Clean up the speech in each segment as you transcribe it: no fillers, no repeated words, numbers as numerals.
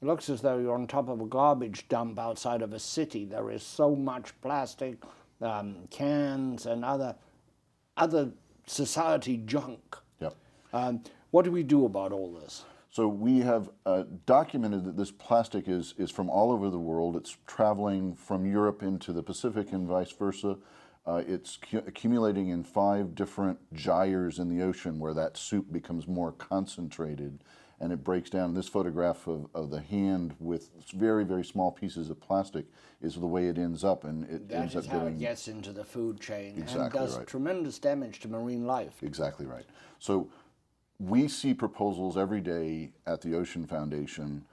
It looks as though you're on top of a garbage dump outside of a city. There is so much plastic, cans, and other society junk. Yep. What do we do about all this? So we have documented that this plastic is from all over the world. It's traveling from Europe into the Pacific and vice versa. It's accumulating in 5 different gyres in the ocean where that soup becomes more concentrated and it breaks down. This photograph of the hand with very, very small pieces of plastic is the way it ends up, and it ends up That is how it gets into the food chain and does tremendous damage to marine life. Exactly right. So we see proposals every day at the Ocean Foundation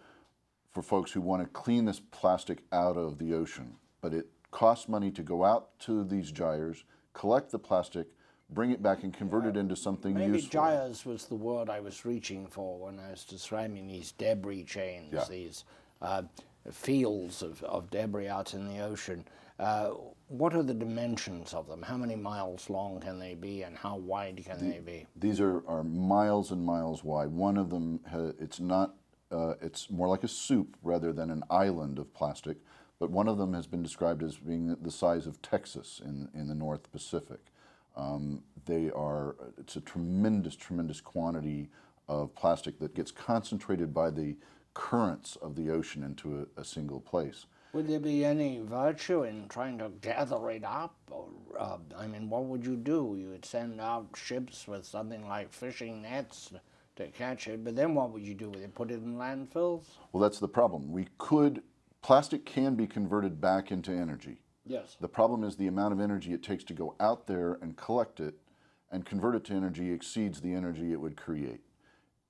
for folks who want to clean this plastic out of the ocean, but it costs money to go out to these gyres, collect the plastic, bring it back and convert it into something Maybe useful. gyres was the word I was reaching for when I was describing these debris chains, these fields of debris out in the ocean. What are the dimensions of them? How many miles long can they be, and how wide can they be? These are miles and miles wide. One of them, it's more like a soup rather than an island of plastic, but one of them has been described as being the size of Texas in the North Pacific. It's a tremendous, tremendous quantity of plastic that gets concentrated by the currents of the ocean into a single place. Would there be any virtue in trying to gather it up? Or, I mean, what would you do? You would send out ships with something like fishing nets to catch it, but then what would you do with it? Put it in landfills? Well, that's the problem. Plastic can be converted back into energy. Yes. The problem is the amount of energy it takes to go out there and collect it and convert it to energy exceeds the energy it would create.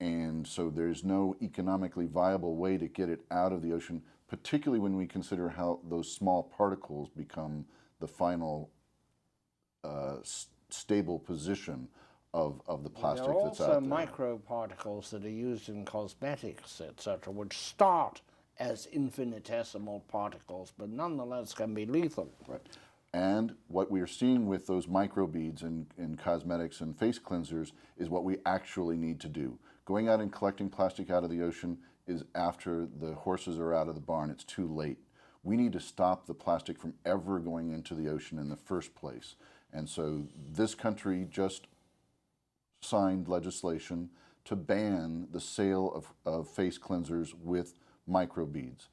And so there's no economically viable way to get it out of the ocean, particularly when we consider how those small particles become the final stable position of the plastic that's out there. There are also microparticles that are used in cosmetics, etc., which start as infinitesimal particles, but nonetheless can be lethal. Right. And what we are seeing with those microbeads in cosmetics and face cleansers is what we actually need to do. Going out and collecting plastic out of the ocean is after the horses are out of the barn. It's too late. We need to stop the plastic from ever going into the ocean in the first place. And so this country just signed legislation to ban the sale of face cleansers with microbeads.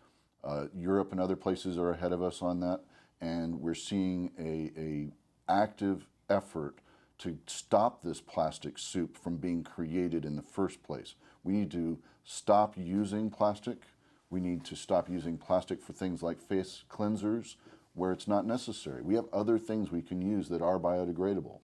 Europe and other places are ahead of us on that, and we're seeing a active effort to stop this plastic soup from being created in the first place. We need to stop using plastic. We need to stop using plastic for things like face cleansers where it's not necessary. We have other things we can use that are biodegradable.